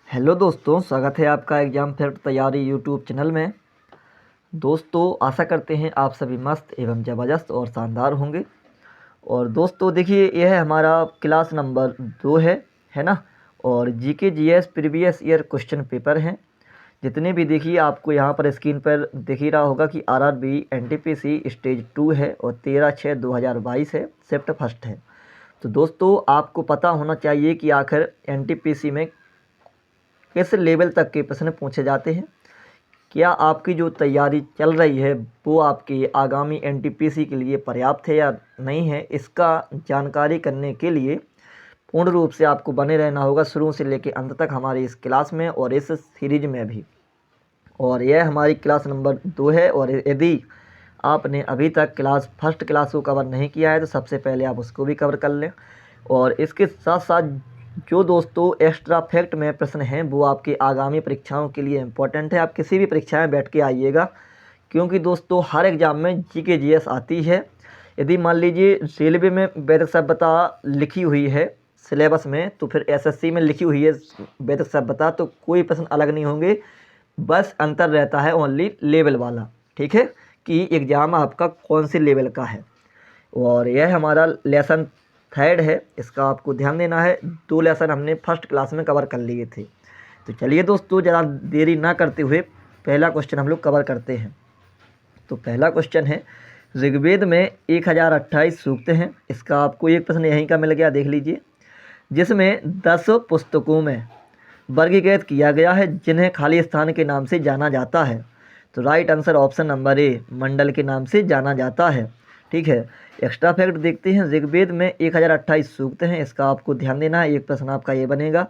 Hello दोस्तों, स्वागत है आपका एग्ज़ाम फेयर तैयारी यूट्यूब चैनल में। दोस्तों, आशा करते हैं आप सभी मस्त एवं ज़बरदस्त और शानदार होंगे। और दोस्तों देखिए, यह है हमारा क्लास नंबर 2 है ना। और GK GS previous year question paper हैं जितने भी। देखिए आपको यहाँ पर स्क्रीन पर दिख ही रहा होगा कि आरआरबी एनटीपीसी स्टेज 2 है और 13/6/2022 है, शिफ्ट फर्स्ट है। तो दोस्तों आपको पता होना चाहिए कि आखिर एनटीपीसी में किस लेवल तक के प्रश्न पूछे जाते हैं। क्या आपकी जो तैयारी चल रही है वो आपके आगामी एनटीपीसी के लिए पर्याप्त है या नहीं है, इसका जानकारी करने के लिए पूर्ण रूप से आपको बने रहना होगा शुरू से लेकर अंत तक हमारी इस क्लास में और इस सीरीज में भी। और यह हमारी क्लास नंबर 2 है। और यदि आपने अभी तक फर्स्ट क्लास को कवर नहीं किया है तो सबसे पहले आप उसको भी कवर कर लें। और इसके साथ साथ जो दोस्तों एक्स्ट्रा फैक्ट में प्रश्न हैं वो आपकी आगामी परीक्षाओं के लिए इम्पोर्टेंट है। आप किसी भी परीक्षा में बैठ के आइएगा, क्योंकि दोस्तों हर एग्ज़ाम में जीके जीएस आती है। यदि मान लीजिए रेलवे में वैदिक सभ्यता लिखी हुई है सिलेबस में, तो फिर एसएससी में लिखी हुई है वैदिक सभ्यता, तो कोई प्रश्न अलग नहीं होंगे। बस अंतर रहता है ओनली लेवल वाला, ठीक है, कि एग्ज़ाम आपका कौन से लेवल का है। और यह हमारा लेसन थर्ड है, इसका आपको ध्यान देना है। 2 लेसन हमने फर्स्ट क्लास में कवर कर लिए थे। तो चलिए दोस्तों, ज़रा देरी ना करते हुए पहला क्वेश्चन हम लोग कवर करते हैं। तो पहला क्वेश्चन है, ऋग्वेद में 1028 सूक्त हैं। इसका आपको एक प्रश्न यहीं का मिल गया, देख लीजिए, जिसमें 10 पुस्तकों में वर्गीकृत किया गया है जिन्हें खाली स्थान के नाम से जाना जाता है। तो right answer option number A, मंडल के नाम से जाना जाता है। ठीक है, एक्स्ट्रा फैक्ट देखते हैं। ऋग्वेद में 1028 सूक्त हैं, इसका आपको ध्यान देना है। एक प्रश्न आपका ये बनेगा,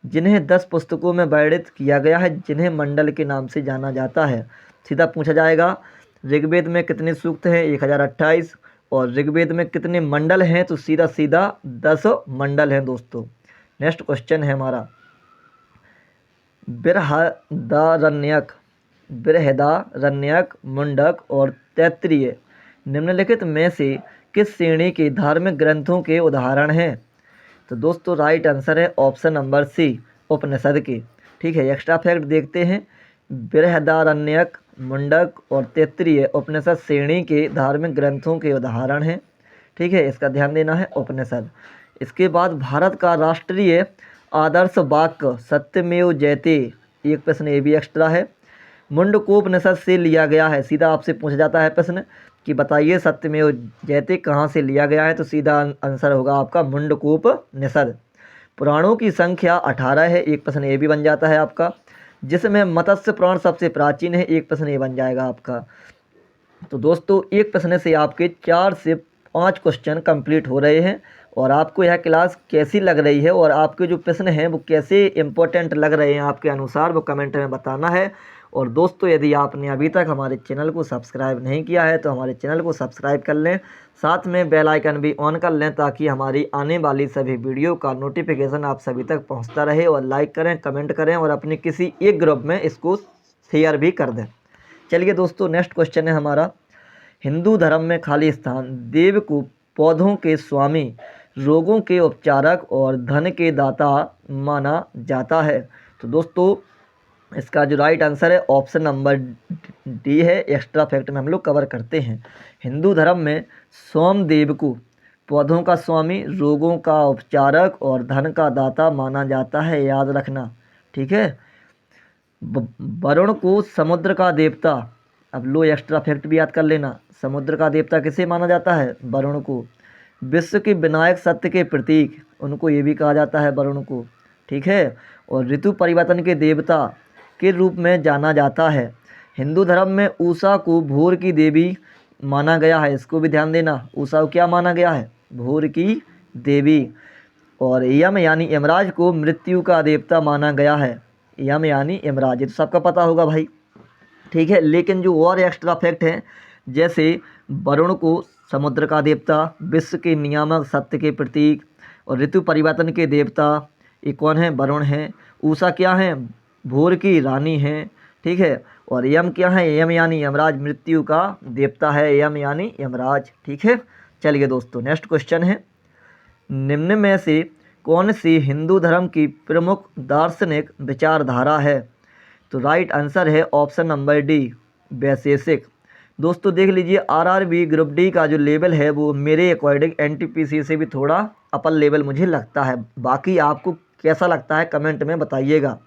जिन्हें 10 पुस्तकों में वर्णित किया गया है जिन्हें मंडल के नाम से जाना जाता है। सीधा पूछा जाएगा ऋग्वेद में कितने सूक्त हैं, 1028, और ऋग्वेद में कितने मंडल हैं, तो सीधा सीधा 10 मंडल हैं दोस्तों। नेक्स्ट क्वेश्चन है हमारा, बृहदारण्यक, मुंडक और तैत्तिरीय निम्नलिखित में से किस श्रेणी के धार्मिक ग्रंथों के उदाहरण हैं। तो दोस्तों राइट आंसर है ऑप्शन नंबर सी, उपनिषद के। ठीक है, एक्स्ट्रा फैक्ट देखते हैं। बृहदारण्यक, मुंडक और तैत्तिरीय उपनिषद श्रेणी के धार्मिक ग्रंथों के उदाहरण हैं। ठीक है, इसका ध्यान देना है, उपनिषद। इसके बाद भारत का राष्ट्रीय आदर्श वाक्य सत्यमेव जयते, एक प्रश्न ये भी एक्स्ट्रा है, मुंडकोपनिषद से लिया गया है। सीधा आपसे पूछा जाता है प्रश्न कि बताइए सत्यमेव जयते कहाँ से लिया गया है, तो सीधा आंसर होगा आपका मुंडकोपनिषद। पुराणों की संख्या 18 है, एक प्रश्न ये भी बन जाता है आपका, जिसमें मत्स्य पुराण सबसे प्राचीन है, एक प्रश्न ये बन जाएगा आपका। तो दोस्तों एक प्रश्न से आपके 4 से 5 क्वेश्चन कंप्लीट हो रहे हैं। और आपको यह क्लास कैसी लग रही है और आपके जो प्रश्न हैं वो कैसे इंपॉर्टेंट लग रहे हैं आपके अनुसार, वो कमेंट में बताना है। और दोस्तों यदि आपने अभी तक हमारे चैनल को सब्सक्राइब नहीं किया है तो हमारे चैनल को सब्सक्राइब कर लें, साथ में बेल आइकन भी ऑन कर लें, ताकि हमारी आने वाली सभी वीडियो का नोटिफिकेशन आप सभी तक पहुंचता रहे। और लाइक करें, कमेंट करें और अपने किसी एक ग्रुप में इसको शेयर भी कर दें। चलिए दोस्तों, नेक्स्ट क्वेश्चन है हमारा, हिंदू धर्म में खाली स्थान, देव को पौधों के स्वामी, रोगों के उपचारक और धन के दाता माना जाता है। तो दोस्तों इसका जो राइट आंसर है ऑप्शन नंबर डी है। एक्स्ट्रा फैक्ट में हम लोग कवर करते हैं। हिंदू धर्म में सोमदेव को पौधों का स्वामी, रोगों का उपचारक और धन का दाता माना जाता है, याद रखना। ठीक है, वरुण को समुद्र का देवता, अब लो एक्स्ट्रा फैक्ट भी याद कर लेना, समुद्र का देवता किसे माना जाता है, वरुण को। विश्व के विनायक, सत्य के प्रतीक, उनको ये भी कहा जाता है, वरुण को। ठीक है, और ऋतु परिवर्तन के देवता के रूप में जाना जाता है। हिंदू धर्म में उषा को भोर की देवी माना गया है, इसको भी ध्यान देना, उषा को क्या माना गया है, भोर की देवी। और यम यानी यमराज को मृत्यु का देवता माना गया है, यम यानी यमराज, ये तो सबका पता होगा भाई। ठीक है, लेकिन जो और एक्स्ट्रा फैक्ट हैं, जैसे वरुण को समुद्र का देवता, विश्व के नियामक, सत्य के प्रतीक और ऋतु परिवर्तन के देवता, ये कौन है, वरुण हैं। उषा क्या है, भोर की रानी है। ठीक है, और यम क्या है, यम यानी यमराज, मृत्यु का देवता है, यम यानी यमराज। ठीक है, चलिए दोस्तों नेक्स्ट क्वेश्चन है, निम्न में से कौन सी हिंदू धर्म की प्रमुख दार्शनिक विचारधारा है? तो राइट आंसर है ऑप्शन नंबर डी, वैशेषिक। दोस्तों देख लीजिए, आरआरबी ग्रुप डी का जो लेवल है वो मेरे अकॉर्डिंग एनटीपीसी से भी थोड़ा अपर लेवल मुझे लगता है। बाकी आपको कैसा लगता है कमेंट में बताइएगा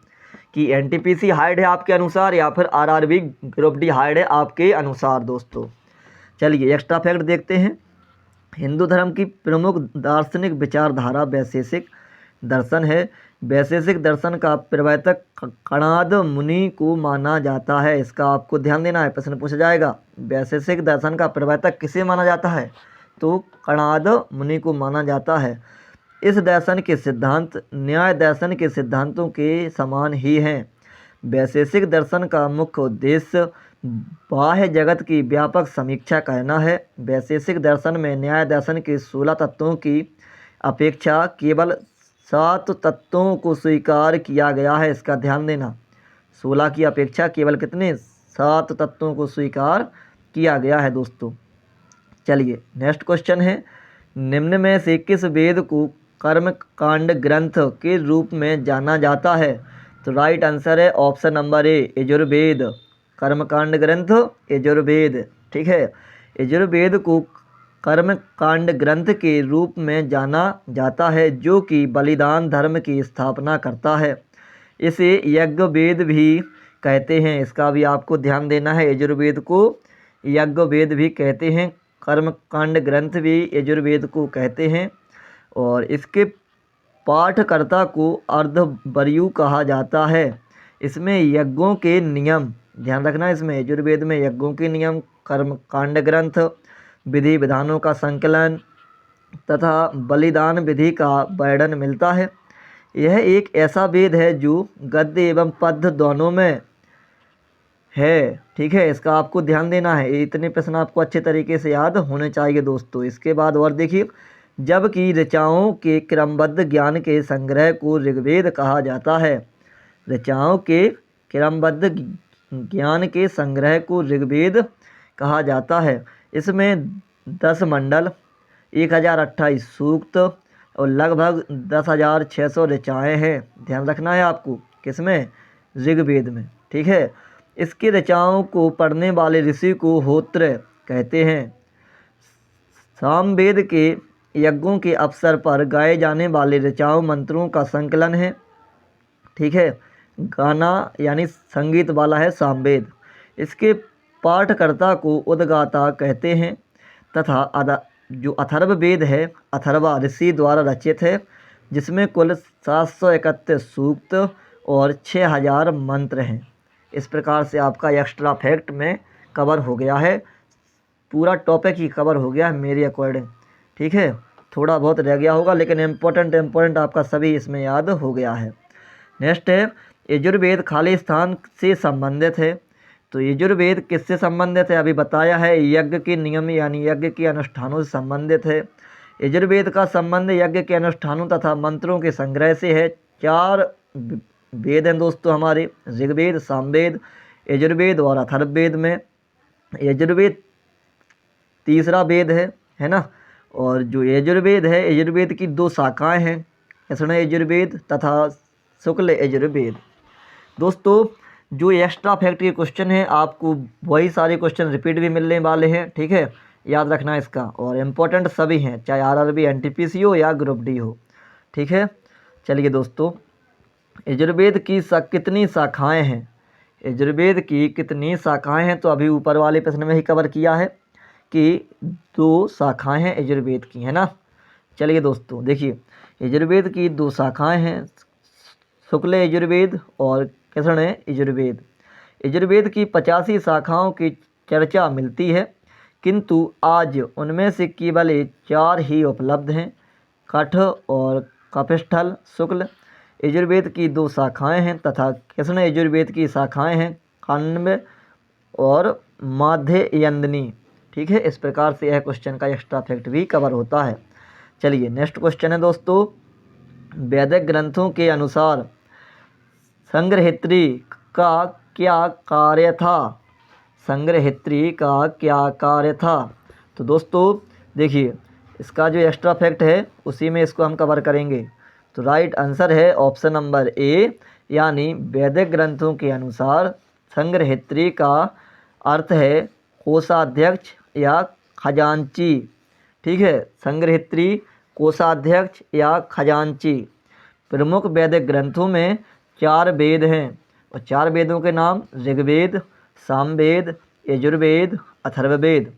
कि एनटीपीसी हार्ड है आपके अनुसार या फिर आरआरबी ग्रुप डी हार्ड है आपके अनुसार। दोस्तों चलिए एक्स्ट्रा फैक्ट देखते हैं। हिंदू धर्म की प्रमुख दार्शनिक विचारधारा वैशेषिक दर्शन है। वैशेषिक दर्शन का प्रवर्तक कणाद मुनि को माना जाता है। इसका आपको ध्यान देना है, प्रश्न पूछा जाएगा। वैशेषिक दर्शन का प्रवर्तक किसे माना जाता है? तो कणाद मुनि को माना जाता है। इस दर्शन के सिद्धांत न्याय दर्शन के सिद्धांतों के समान ही हैं। वैशेषिक दर्शन का मुख्य उद्देश्य बाह्य जगत की व्यापक समीक्षा करना है। वैशेषिक दर्शन में न्याय दर्शन के 16 तत्वों की अपेक्षा केवल 7 तत्वों को स्वीकार किया गया है। इसका ध्यान देना, 16 की अपेक्षा केवल कितने? 7 तत्वों को स्वीकार किया गया है। दोस्तों चलिए नेक्स्ट क्वेश्चन है, निम्न में से किस वेद को कर्म कांड ग्रंथ के रूप में जाना जाता है? तो राइट आंसर है ऑप्शन नंबर ए, यजुर्वेद। कर्मकांड ग्रंथ यजुर्वेद, ठीक है। यजुर्वेद को कर्म कांड ग्रंथ के रूप में जाना जाता है, जो कि बलिदान धर्म की स्थापना करता है। इसे यज्ञ वेद भी कहते हैं। इसका भी आपको ध्यान देना है, यजुर्वेद को यज्ञ वेद भी कहते हैं, कर्म कांड ग्रंथ भी यजुर्वेद को कहते हैं। और इसके पाठकर्ता को अर्धवर्यु कहा जाता है। इसमें यज्ञों के नियम ध्यान रखना, इसमें यजुर्वेद में यज्ञों के नियम, कर्म कांड ग्रंथ, विधि विधानों का संकलन तथा बलिदान विधि का वर्णन मिलता है। यह एक ऐसा वेद है जो गद्य एवं पद्य दोनों में है, ठीक है। इसका आपको ध्यान देना है, इतने प्रश्न आपको अच्छे तरीके से याद होने चाहिए। दोस्तों इसके बाद और देखिए, जबकि ऋचाओं के क्रमबद्ध ज्ञान के संग्रह को ऋग्वेद कहा जाता है। ऋचाओं के क्रमबद्ध ज्ञान के संग्रह को ऋग्वेद कहा जाता है। इसमें 10 मंडल, 1028 सूक्त और लगभग 10,600 ऋचाएँ हैं। ध्यान रखना है आपको, किसमें? ऋग्वेद में, ठीक है। इसकी ऋचाओं को पढ़ने वाले ऋषि को होत्र कहते हैं। सामवेद के यज्ञों के अवसर पर गाए जाने वाले ऋचाओं मंत्रों का संकलन है, ठीक है। गाना यानी संगीत वाला है सामवेद। इसके पाठकर्ता को उद्गाता कहते हैं तथा जो अथर्ववेद है, अथर्वा ऋषि द्वारा रचित है, जिसमें कुल 731 सूक्त और 6000 मंत्र हैं। इस प्रकार से आपका एक्स्ट्रा फैक्ट में कवर हो गया है, पूरा टॉपिक ही कवर हो गया है मेरे अकॉर्डिंग, ठीक है। थोड़ा बहुत रह गया होगा लेकिन इम्पोर्टेंट आपका सभी इसमें याद हो गया है। नेक्स्ट है, यजुर्वेद खाली स्थान से संबंधित है। तो यजुर्वेद किससे संबंधित है? अभी बताया है, यज्ञ के नियम यानी यज्ञ के अनुष्ठानों से संबंधित है। यजुर्वेद का संबंध यज्ञ के अनुष्ठानों तथा मंत्रों के संग्रह से है। 4 वेद हैं दोस्तों हमारे, ऋग्वेद, सामवेद, यजुर्वेद और अथर्ववेद में यजुर्वेद तीसरा वेद है ना। और जो यजुर्वेद है, यजुर्वेद की 2 शाखाएं हैं, कृष्ण यजुर्वेद तथा शुक्ल यजुर्वेद। दोस्तों जो एक्स्ट्रा फैक्ट के क्वेश्चन है, आपको वही सारे क्वेश्चन रिपीट भी मिलने वाले हैं, ठीक है। याद रखना इसका, और इम्पोर्टेंट सभी हैं, चाहे आरआरबी एनटीपीसी हो या ग्रुप डी हो, ठीक है। चलिए दोस्तों, यजुर्वेद की कितनी शाखाएं हैं? यजुर्वेद की कितनी शाखाएं हैं? तो अभी ऊपर वाले प्रश्न में ही कवर किया है कि 2 शाखाएं हैं यजुर्वेद की, है ना। चलिए दोस्तों देखिए, यजुर्वेद की 2 शाखाएं हैं, शुक्ल यजुर्वेद और कृष्ण यजुर्वेद। यजुर्वेद की 85 शाखाओं की चर्चा मिलती है, किंतु आज उनमें से केवल 4 ही उपलब्ध हैं, कठ और कपिस्थल। शुक्ल यजुर्वेद की 2 शाखाएं हैं तथा कृष्ण यजुर्वेद की शाखाएं हैं, काण्व और माध्ययंदिनी, ठीक है। इस प्रकार से यह क्वेश्चन का एक्स्ट्रा फैक्ट भी कवर होता है। चलिए नेक्स्ट क्वेश्चन है दोस्तों, वैदिक ग्रंथों के अनुसार संग्रहित्री का क्या कार्य था? संग्रहित्री का क्या कार्य था? तो दोस्तों देखिए, इसका जो एक्स्ट्रा फैक्ट है उसी में इसको हम कवर करेंगे। तो राइट आंसर है ऑप्शन नंबर ए, यानी वैदिक ग्रंथों के अनुसार संग्रहित्री का अर्थ है कोषाध्यक्ष या खजांची। ठीक है, संग्रहित्री, कोषाध्यक्ष या खजांची। प्रमुख वैदिक ग्रंथों में 4 वेद हैं और 4 वेदों के नाम ऋग्वेद, सामवेद, यजुर्वेद, अथर्ववेद।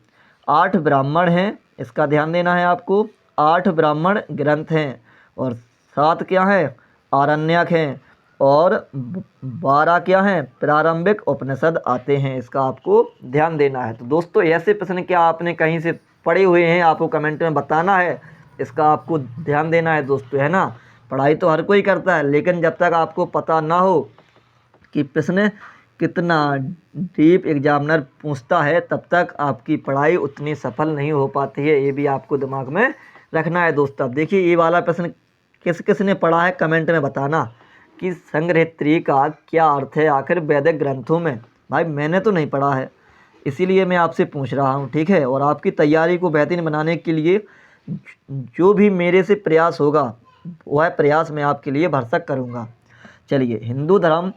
8 ब्राह्मण हैं, इसका ध्यान देना है आपको। 8 ब्राह्मण ग्रंथ हैं और 7 क्या हैं, आरण्यक हैं, और 12 क्या हैं, प्रारंभिक उपनिषद आते हैं। इसका आपको ध्यान देना है। तो दोस्तों ऐसे प्रश्न क्या आपने कहीं से पढ़े हुए हैं, आपको कमेंट में बताना है, इसका आपको ध्यान देना है दोस्तों, है ना। पढ़ाई तो हर कोई करता है, लेकिन जब तक आपको पता ना हो कि प्रश्न कितना डीप एग्जामिनर पूछता है, तब तक आपकी पढ़ाई उतनी सफल नहीं हो पाती है। ये भी आपको दिमाग में रखना है दोस्तों। अब देखिए ये वाला प्रश्न किस किस ने पढ़ा है, कमेंट में बताना कि संग्रहित्री का क्या अर्थ है आखिर वैदिक ग्रंथों में। भाई मैंने तो नहीं पढ़ा है, इसीलिए मैं आपसे पूछ रहा हूँ, ठीक है। और आपकी तैयारी को बेहतरीन बनाने के लिए जो भी मेरे से प्रयास होगा, वह प्रयास मैं आपके लिए भरसक करूँगा। चलिए, हिंदू धर्म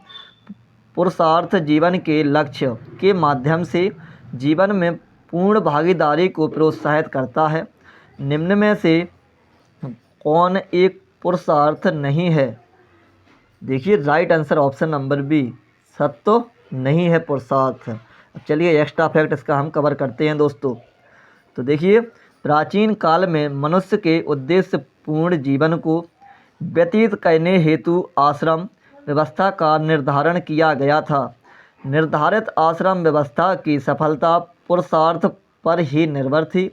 पुरुषार्थ जीवन के लक्ष्य के माध्यम से जीवन में पूर्ण भागीदारी को प्रोत्साहित करता है। निम्न में से कौन एक पुरुषार्थ नहीं है? देखिए right answer option number B, सत्य नहीं है पुरुषार्थ। चलिए एक्स्ट्रा फैक्ट इसका हम कवर करते हैं दोस्तों। तो देखिए, प्राचीन काल में मनुष्य के उद्देश्य पूर्ण जीवन को व्यतीत करने हेतु आश्रम व्यवस्था का निर्धारण किया गया था। निर्धारित आश्रम व्यवस्था की सफलता पुरुषार्थ पर ही निर्भर थी।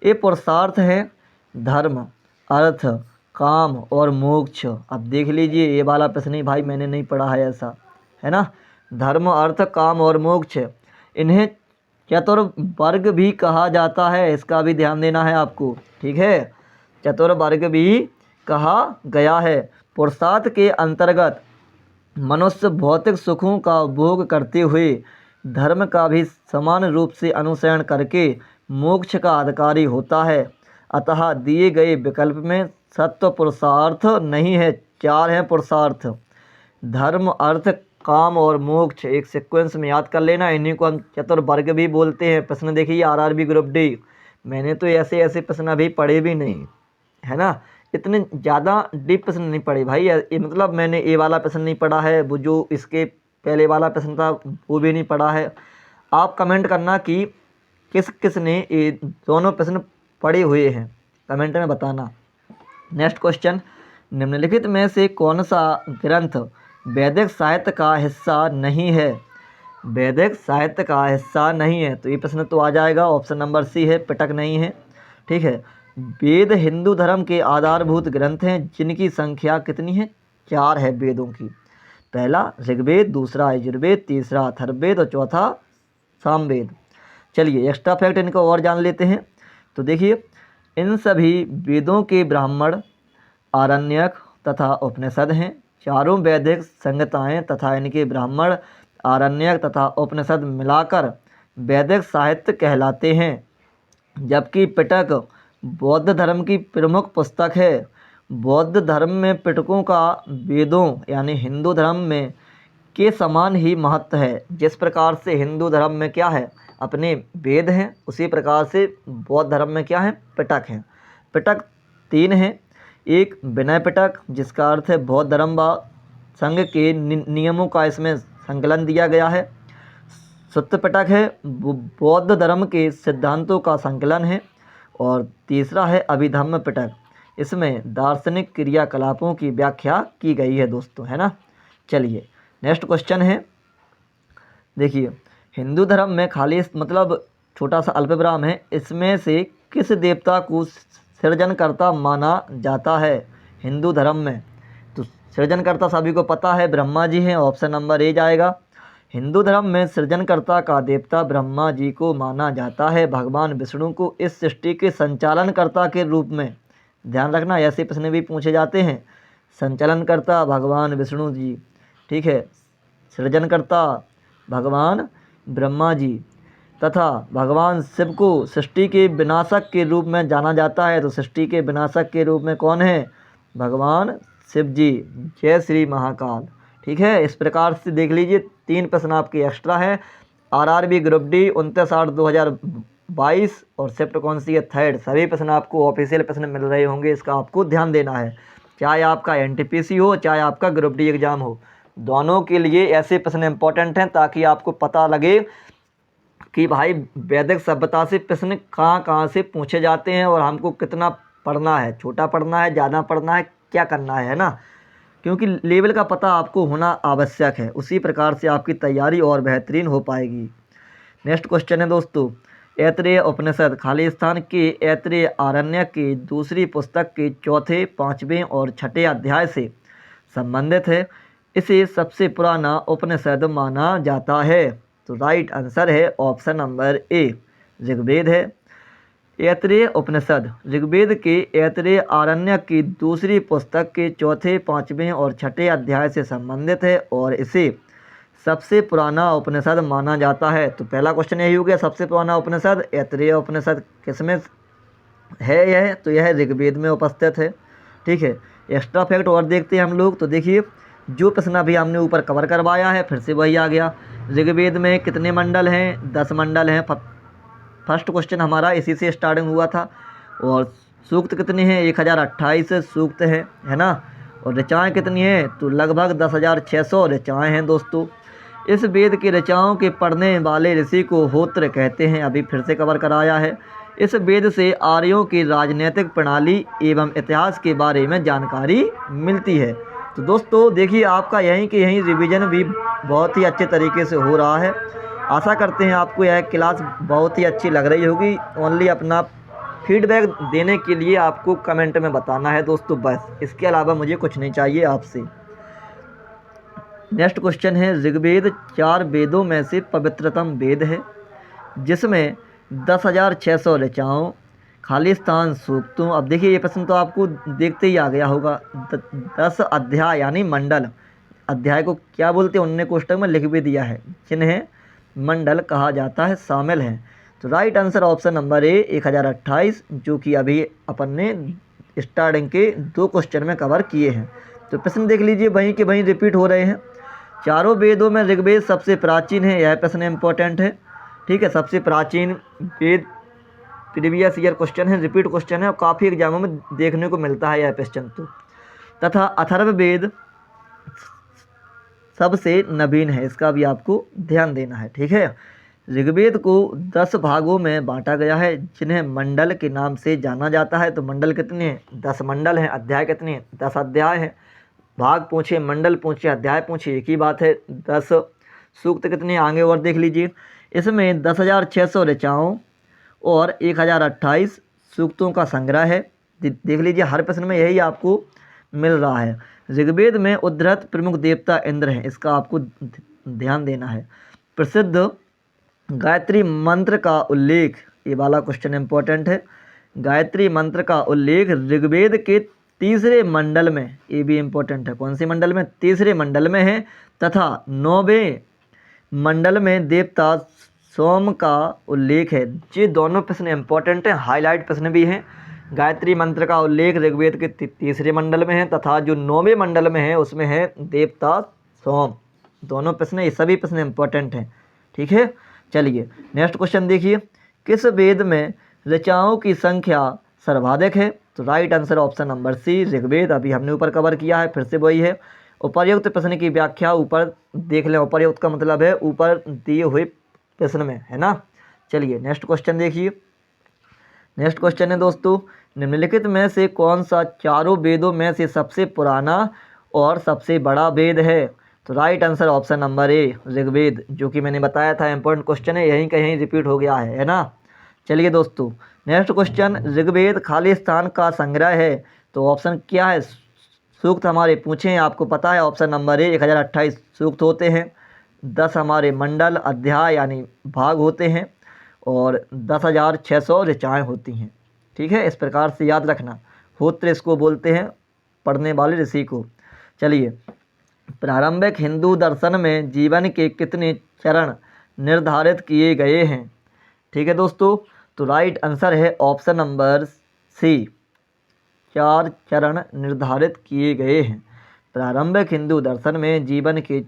ये पुरुषार्थ हैं धर्म, अर्थ, काम और मोक्ष। अब देख लीजिए ये वाला प्रश्न ही भाई मैंने नहीं पढ़ा है ऐसा, है ना। धर्म, अर्थ, काम और मोक्ष, इन्हें चतुर्वर्ग भी कहा जाता है, इसका भी ध्यान देना है आपको, ठीक है। चतुर्वर्ग भी कहा गया है। पुरुषार्थ के अंतर्गत मनुष्य भौतिक सुखों का भोग करते हुए धर्म का भी समान रूप से अनुसरण करके मोक्ष का अधिकारी होता है। अतः दिए गए विकल्प में सत्य पुरुषार्थ नहीं है। 4 हैं पुरुषार्थ, धर्म, अर्थ, काम और मोक्ष। एक सीक्वेंस में याद कर लेना, इन्हीं को हम चतुर्वर्ग भी बोलते हैं। प्रश्न देखिए आरआरबी ग्रुप डी, मैंने तो ऐसे ऐसे प्रश्न अभी पढ़े भी नहीं, है ना। इतने ज़्यादा डीप प्रश्न नहीं पढ़े भाई, ये मतलब मैंने ये वाला प्रश्न नहीं पढ़ा है, वो जो इसके पहले वाला प्रश्न था वो भी नहीं पढ़ा है। आप कमेंट करना कि किस किस ने ये दोनों प्रश्न पढ़े हुए हैं, कमेंट में बताना। नेक्स्ट क्वेश्चन, निम्नलिखित में से कौन सा ग्रंथ वैदिक साहित्य का हिस्सा नहीं है? वैदिक साहित्य का हिस्सा नहीं है, तो ये प्रश्न तो आ जाएगा ऑप्शन नंबर सी है, पिटक नहीं है, ठीक है। वेद हिंदू धर्म के आधारभूत ग्रंथ हैं जिनकी संख्या कितनी है? 4 है वेदों की। पहला ऋग्वेद, दूसरा यजुर्वेद, तीसरा अथर्ववेद और चौथा सामवेद। चलिए एक्स्ट्रा फैक्ट इनको और जान लेते हैं। तो देखिए, इन सभी वेदों के ब्राह्मण, आरण्यक तथा उपनिषद हैं। चारों वैदिक संहिताएं तथा इनके ब्राह्मण, आरण्यक तथा उपनिषद मिलाकर वैदिक साहित्य कहलाते हैं। जबकि पिटक बौद्ध धर्म की प्रमुख पुस्तक है। बौद्ध धर्म में पिटकों का वेदों यानी हिंदू धर्म में के समान ही महत्व है। जिस प्रकार से हिंदू धर्म में क्या है, अपने वेद हैं, उसी प्रकार से बौद्ध धर्म में क्या है, पिटक हैं। पिटक 3 हैं। एक विनय पिटक, जिसका अर्थ है बौद्ध धर्म व संघ के नियमों का इसमें संकलन दिया गया है। सुत्त पिटक है, बौद्ध धर्म के सिद्धांतों का संकलन है। और तीसरा है अभिधम्म पिटक, इसमें दार्शनिक क्रियाकलापों की व्याख्या की गई है दोस्तों, है ना। चलिए नेक्स्ट क्वेश्चन है, देखिए, हिंदू धर्म में खाली मतलब छोटा सा अल्पविराम है, इसमें से किस देवता को सृजनकर्ता माना जाता है हिंदू धर्म में? तो सृजनकर्ता सभी को पता है, ब्रह्मा जी हैं, ऑप्शन नंबर ए जाएगा। हिंदू धर्म में सृजनकर्ता का देवता ब्रह्मा जी को माना जाता है। भगवान विष्णु को इस सृष्टि के संचालनकर्ता के रूप में, ध्यान रखना ऐसे प्रश्न भी पूछे जाते हैं, संचालनकर्ता भगवान विष्णु जी, ठीक है। सृजनकर्ता भगवान ब्रह्मा जी तथा भगवान शिव को सृष्टि के विनाशक के रूप में जाना जाता है। तो सृष्टि के विनाशक के रूप में कौन है? भगवान शिव जी, जय श्री महाकाल। ठीक है, इस प्रकार से देख लीजिए 3 प्रश्न आपके एक्स्ट्रा हैं। आरआरबी ग्रुप डी 29/8/2022 और शिफ्ट कौन सी है, 3rd। सभी प्रश्न आपको ऑफिशियल प्रश्न मिल रहे होंगे, इसका आपको ध्यान देना है। चाहे आपका एनटीपीसी हो, चाहे आपका ग्रुप डी एग्ज़ाम हो, दोनों के लिए ऐसे प्रश्न इंपॉर्टेंट हैं ताकि आपको पता लगे कि भाई वैदिक सभ्यता से प्रश्न कहाँ कहाँ से पूछे जाते हैं और हमको कितना पढ़ना है, छोटा पढ़ना है, ज़्यादा पढ़ना है, क्या करना है ना। क्योंकि लेवल का पता आपको होना आवश्यक है, उसी प्रकार से आपकी तैयारी और बेहतरीन हो पाएगी। नेक्स्ट क्वेश्चन है दोस्तों, ऐतरेय उपनिषद खालिस्तान के ऐतरेय आरण्य की दूसरी पुस्तक के 4थे, 5वें और 6ठे अध्याय से संबंधित है। इसे सबसे पुराना उपनिषद माना जाता है। तो राइट आंसर है ऑप्शन नंबर ए, ऋग्वेद है। ऐतरेय उपनिषद ऋग्वेद के ऐतरेय आरण्य की दूसरी पुस्तक के 4थे, 5वें और 6ठे अध्याय से संबंधित है और इसे सबसे पुराना उपनिषद माना जाता है। तो पहला क्वेश्चन यही हो गया, सबसे पुराना उपनिषद ऐतरेय उपनिषद किसमें है यह, तो यह ऋग्वेद में उपस्थित है। ठीक है, एक्स्ट्रा फैक्ट और देखते हैं हम लोग। तो देखिए जो प्रश्न अभी हमने ऊपर कवर करवाया है फिर से वही आ गया। ऋग्वेद में कितने मंडल हैं, 10 मंडल हैं। फर्स्ट क्वेश्चन हमारा इसी से स्टार्टिंग हुआ था। और सूक्त कितने हैं, 1028 सूक्त है ना। और ऋचाएँ कितनी हैं, तो लगभग 10,600 ऋचाएँ हैं दोस्तों। इस वेद की ऋचाओं के पढ़ने वाले ऋषि को होत्र कहते हैं, अभी फिर से कवर कराया है। इस वेद से आर्यों की राजनीतिक प्रणाली एवं इतिहास के बारे में जानकारी मिलती है। तो दोस्तों देखिए आपका यहीं के यहीं रिवीजन भी बहुत ही अच्छे तरीके से हो रहा है। आशा करते हैं आपको यह क्लास बहुत ही अच्छी लग रही होगी। ओनली अपना फीडबैक देने के लिए आपको कमेंट में बताना है दोस्तों, बस इसके अलावा मुझे कुछ नहीं चाहिए आपसे। नेक्स्ट क्वेश्चन है, ऋग्वेद 4 वेदों में से पवित्रतम वेद है जिसमें 10,600 ऋचाओं, खालिस्तान सूक्तों। अब देखिए ये प्रश्न तो आपको देखते ही आ गया होगा। 10 अध्याय यानी मंडल, अध्याय को क्या बोलते हैं उनने कोष्टक में लिख भी दिया है, जिन्हें मंडल कहा जाता है, शामिल हैं। तो राइट आंसर ऑप्शन नंबर ए 1028, जो कि अभी अपन ने स्टार्टिंग के 2 क्वेश्चन में कवर किए हैं। तो प्रश्न देख लीजिए वहीं के वहीं रिपीट हो रहे हैं। चारों वेदों में ऋग्वेद सबसे प्राचीन है, यह प्रश्न इंपॉर्टेंट है। ठीक है, सबसे प्राचीन वेद प्रीवियस ईयर क्वेश्चन है, रिपीट क्वेश्चन है और काफ़ी एग्जामों में देखने को मिलता है यह क्वेश्चन। तो तथा अथर्ववेद सबसे नवीन है, इसका भी आपको ध्यान देना है। ठीक है, ऋग्वेद को 10 भागों में बांटा गया है जिन्हें मंडल के नाम से जाना जाता है। तो मंडल कितने हैं, 10 मंडल हैं। अध्याय कितने हैं, 10 अध्याय हैं। भाग पूछे, मंडल पूछे, अध्याय पूछे, एक ही बात है 10। सूक्त कितने आगे और देख लीजिए, इसमें 10,600 ऋचाओं और 1028 सूक्तों का संग्रह है। देख लीजिए हर प्रश्न में यही आपको मिल रहा है। ऋग्वेद में उद्धृत प्रमुख देवता इंद्र हैं, इसका आपको ध्यान देना है। प्रसिद्ध गायत्री मंत्र का उल्लेख, ये वाला क्वेश्चन इंपॉर्टेंट है। गायत्री मंत्र का उल्लेख ऋग्वेद के 3रे मंडल में, ये भी इम्पोर्टेंट है, कौन सी मंडल में, 3रे मंडल में है। तथा 9वें मंडल में देवता सोम का उल्लेख है। ये दोनों प्रश्न इंपॉर्टेंट हैं, हाईलाइट प्रश्न भी हैं। गायत्री मंत्र का उल्लेख ऋग्वेद के 3रे मंडल में है तथा जो 9वें मंडल में है उसमें है देवता सोम। दोनों प्रश्न, ये सभी प्रश्न इंपॉर्टेंट हैं। ठीक है, चलिए नेक्स्ट क्वेश्चन देखिए, किस वेद में ऋचाओं की संख्या सर्वाधिक है। तो right answer option number C, Rigveda. अभी हमने ऊपर कवर किया है, फिर से वही है। उपर्युक्त प्रश्न की व्याख्या ऊपर देख लें, उपर्युक्त का मतलब है ऊपर दिए हुए प्रश्न में, है ना। चलिए नेक्स्ट क्वेश्चन देखिए। नेक्स्ट क्वेश्चन है दोस्तों, निम्नलिखित में से कौन सा चारों वेदों में से सबसे पुराना और सबसे बड़ा वेद है। तो right answer option number A, Rigveda, जो कि मैंने बताया था इंपॉर्टेंट क्वेश्चन है, यहीं कहीं रिपीट हो गया है ना। चलिए दोस्तों नेक्स्ट क्वेश्चन, ऋग्वेद खालिस्तान का संग्रह है। तो ऑप्शन क्या है, सूक्त हमारे पूछे हैं, आपको पता है ऑप्शन नंबर ए 1028 सूक्त होते हैं। 10 हमारे मंडल अध्याय यानी भाग होते हैं और 10,600 ऋचाएँ होती हैं। ठीक है, इस प्रकार से याद रखना। होत्र इसको बोलते हैं, पढ़ने वाले ऋषि को। चलिए, प्रारंभिक हिंदू दर्शन में जीवन के कितने चरण निर्धारित किए गए हैं। ठीक है दोस्तों, तो राइट आंसर है ऑप्शन नंबर सी, 4 चरण निर्धारित किए गए हैं। प्रारंभिक हिंदू दर्शन में जीवन के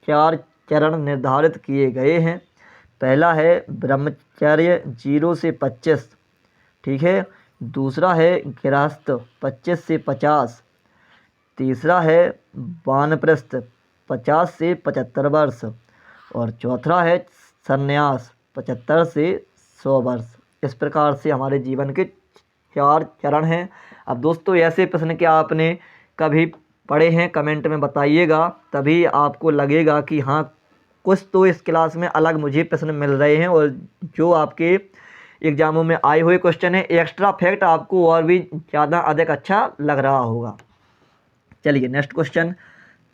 4 चरण निर्धारित किए गए हैं। पहला है ब्रह्मचर्य 0 से 25, ठीक है। दूसरा है गृहस्थ 25 से 50। तीसरा है वानप्रस्थ 50 से 75 वर्ष। और चौथा है संन्यास 75 से 100 वर्ष। इस प्रकार से हमारे जीवन के 4 चरण हैं। अब दोस्तों ऐसे प्रश्न क्या आपने कभी पढ़े हैं, कमेंट में बताइएगा, तभी आपको लगेगा कि हाँ कुछ तो इस क्लास में अलग मुझे प्रश्न मिल रहे हैं और जो आपके एग्जामों में आए हुए क्वेश्चन है, एक्स्ट्रा फैक्ट आपको और भी ज़्यादा अधिक अच्छा लग रहा होगा। चलिए नेक्स्ट क्वेश्चन,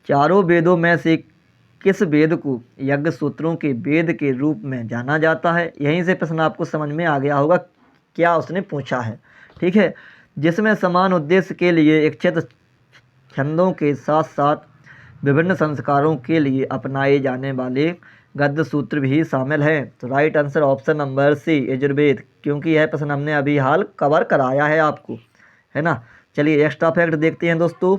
चारों वेदों में से किस वेद को यज्ञ सूत्रों के वेद के रूप में जाना जाता है? यहीं से प्रश्न आपको समझ में आ गया होगा क्या उसने पूछा है, ठीक है। जिसमें समान उद्देश्य के लिए इच्छित छंदों के साथ साथ विभिन्न संस्कारों के लिए अपनाए जाने वाले गद्य सूत्र भी शामिल हैं। तो right answer option number C Yajurveda, क्योंकि यह प्रश्न हमने अभी हाल कवर कराया है आपको, है ना। चलिए एक्स्ट्रा फैक्ट देखते हैं दोस्तों।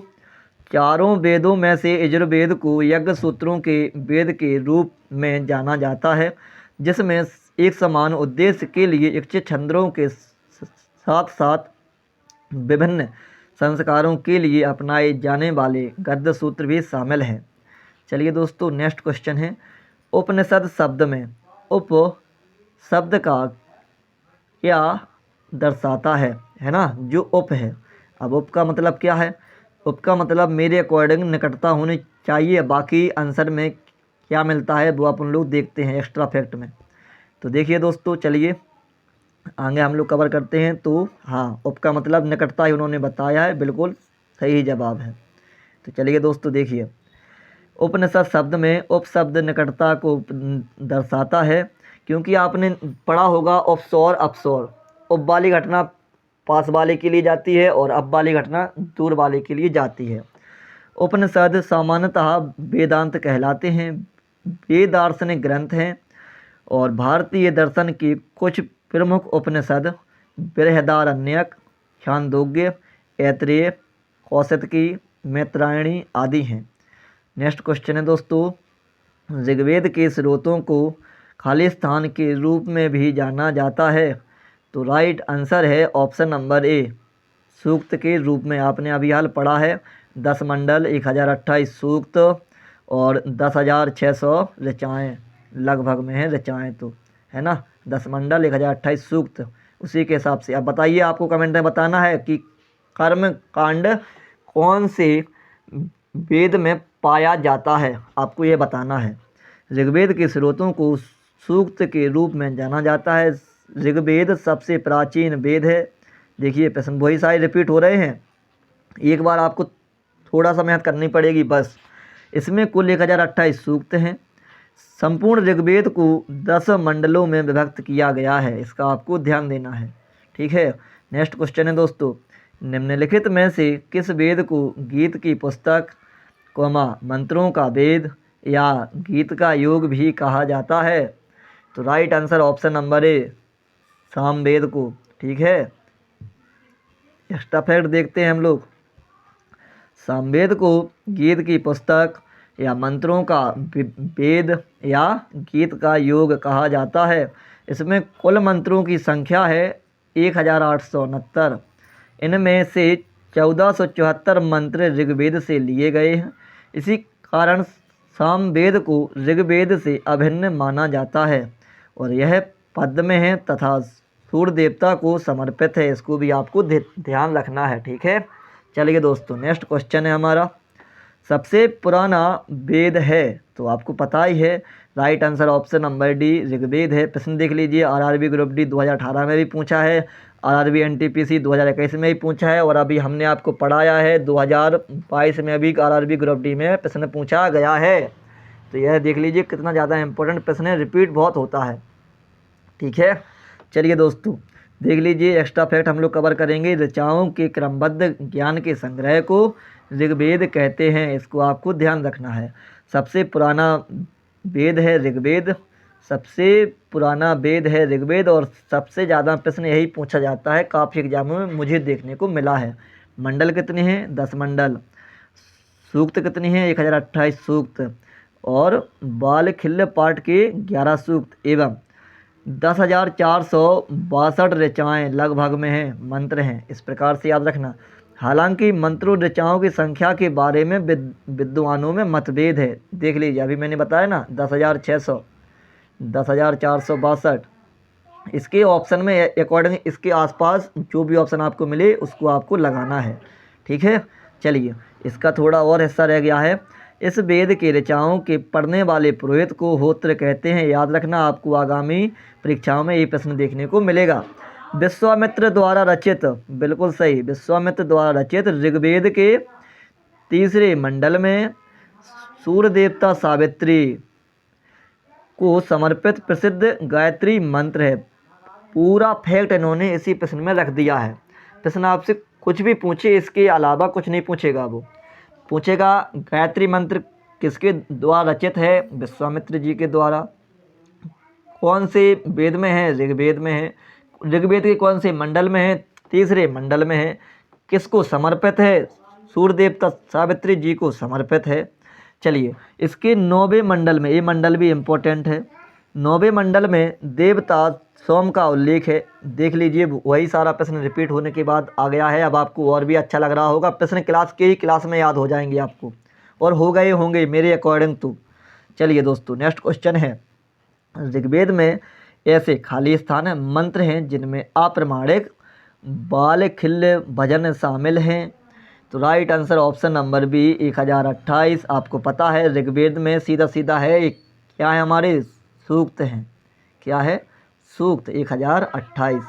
चारों वेदों में से यजुर्वेद को यज्ञ सूत्रों के वेद के रूप में जाना जाता है, जिसमें एक समान उद्देश्य के लिए इच्छित छंदों के साथ साथ विभिन्न संस्कारों के लिए अपनाए जाने वाले गद्य सूत्र भी शामिल हैं। चलिए दोस्तों नेक्स्ट क्वेश्चन है, उपनिषद शब्द में उप शब्द का क्या दर्शाता है ना, जो उप है। अब उप का मतलब क्या है? उप का मतलब मेरे अकॉर्डिंग निकटता होनी चाहिए, बाकी आंसर में क्या मिलता है वो अपन लोग देखते हैं एक्स्ट्रा फैक्ट में। तो देखिए दोस्तों, चलिए आगे हम लोग कवर करते हैं। तो हाँ, उप का मतलब निकटता ही उन्होंने बताया है, बिल्कुल सही जवाब है। तो चलिए दोस्तों देखिए, उपनिषद शब्द में उप शब्द निकटता को दर्शाता है, क्योंकि आपने पढ़ा होगा ऑफशोर अपशोर। उप वाली घटना पास वाले के लिए जाती है और अब वाली घटना दूर वाले के लिए जाती है। उपनिषद सामान्यतः वेदांत कहलाते हैं, वेद दार्शनिक ग्रंथ हैं और भारतीय दर्शन के कुछ प्रमुख उपनिषद बृहदारण्यक, छांदोग्य, ऐतरेय, कौशिकी, मैत्रायणी आदि हैं। नेक्स्ट क्वेश्चन है दोस्तों, ऋग्वेद के स्रोतों को खाली स्थान के रूप में भी जाना जाता है। तो राइट आंसर है ऑप्शन नंबर ए, सूक्त के रूप में। आपने अभी हाल पढ़ा है 10 मंडल, 1028 सूक्त और 10,600 ऋचाएँ लगभग में है ऋचाएँ, तो है ना 10 मंडल 1028 सूक्त, उसी के हिसाब से। अब बताइए, आपको कमेंट में बताना है कि कर्म कांड कौन से वेद में पाया जाता है, आपको ये बताना है। ऋग्वेद के स्रोतों को सूक्त के रूप में जाना जाता है। ऋग्वेद सबसे प्राचीन वेद है। देखिए प्रश्न वही सारे रिपीट हो रहे हैं, एक बार आपको थोड़ा सा मेहनत करनी पड़ेगी बस। इसमें कुल 1028 सूक्त हैं। संपूर्ण ऋग्वेद को 10 मंडलों में विभक्त किया गया है, इसका आपको ध्यान देना है, ठीक है। नेक्स्ट क्वेश्चन है दोस्तों, निम्नलिखित में से किस वेद को गीत की पुस्तक, मंत्रों का वेद या गीत का योग भी कहा जाता है? तो राइट आंसर ऑप्शन नंबर ए, सामवेद को, ठीक है। एक्स्ट्रा फैक्ट देखते हैं हम लोग। सामवेद को गीत की पुस्तक या मंत्रों का वेद या गीत का योग कहा जाता है। इसमें कुल मंत्रों की संख्या है 1869। इनमें से 1474 मंत्र ऋग्वेद से लिए गए हैं। इसी कारण सामवेद को ऋग्वेद से अभिन्न माना जाता है और यह पद्य में है तथा सूर्य देवता को समर्पित है। इसको भी आपको ध्यान रखना है, ठीक है। चलिए दोस्तों नेक्स्ट क्वेश्चन है हमारा, सबसे पुराना वेद है? तो आपको पता ही है, right answer option number D Rigveda है। प्रश्न देख लीजिए, आरआरबी ग्रुप डी 2018 में भी पूछा है, आरआरबी एनटीपीसी 2021 में भी पूछा है और अभी हमने आपको पढ़ाया है 2022 में भी आरआरबी ग्रुप डी में प्रश्न पूछा गया है। तो यह देख लीजिए कितना ज़्यादा इंपॉर्टेंट प्रश्न है, रिपीट बहुत होता है, ठीक है। चलिए दोस्तों देख लीजिए, एक्स्ट्रा फैक्ट हम लोग कवर करेंगे। ऋचाओं के क्रमबद्ध ज्ञान के संग्रह को ऋग्वेद कहते हैं, इसको आपको ध्यान रखना है। सबसे पुराना वेद है ऋग्वेद, सबसे पुराना वेद है ऋग्वेद और सबसे ज़्यादा प्रश्न यही पूछा जाता है काफ़ी एग्जामों में, मुझे देखने को मिला है। मंडल कितने हैं? 10 मंडल। सूक्त कितनी है? 1028 सूक्त। और बाल खिल्य पाठ के 11 सूक्त एवं 10,462 ऋचाएँ लगभग में हैं, मंत्र हैं। इस प्रकार से याद रखना। हालांकि मंत्रों ऋचाओं की संख्या के बारे में विद्वानों में मतभेद है। देख लीजिए, अभी मैंने बताया ना 10,600, 10,462। इसके ऑप्शन में अकॉर्डिंग इसके आसपास जो भी ऑप्शन आपको मिले उसको आपको लगाना है। ठीक है, चलिए इसका थोड़ा और हिस्सा रह गया है। इस वेद के ऋचाओं के पढ़ने वाले पुरोहित को होत्र कहते हैं। याद रखना, आपको आगामी परीक्षाओं में ये प्रश्न देखने को मिलेगा। विश्वामित्र द्वारा रचित, बिल्कुल सही, विश्वामित्र द्वारा रचित ऋग्वेद के 3रे मंडल में सूर्य देवता सावित्री को समर्पित प्रसिद्ध गायत्री मंत्र है। पूरा फैक्ट इन्होंने इसी प्रश्न में रख दिया है। प्रश्न आपसे कुछ भी पूछे, इसके अलावा कुछ नहीं पूछेगा। वो पूछेगा गायत्री मंत्र किसके द्वारा रचित है? विश्वामित्र जी के द्वारा। कौन से वेद में है? ऋग्वेद में है। ऋग्वेद के कौन से मंडल में है? 3रे मंडल में है। किसको समर्पित है? सूर्य देवता सावित्री जी को समर्पित है। चलिए इसके 9वें मंडल में, ये मंडल भी इम्पोर्टेंट है, 9वें मंडल में देवता सोम का उल्लेख है। देख लीजिए, वही सारा प्रश्न रिपीट होने के बाद आ गया है। अब आपको और भी अच्छा लग रहा होगा। प्रश्न क्लास के ही क्लास में याद हो जाएंगे आपको, और हो गए होंगे मेरे अकॉर्डिंग तो। चलिए दोस्तों, नेक्स्ट क्वेश्चन है, ऋग्वेद में ऐसे खाली स्थान है मंत्र हैं जिनमें अप्रमाणिक बाल खिल्य भजन शामिल हैं। तो right answer option number B 1028। आपको पता है ऋग्वेद में सीधा सीधा है, क्या है हमारे? सूक्त हैं। क्या है? सूक्त 1028।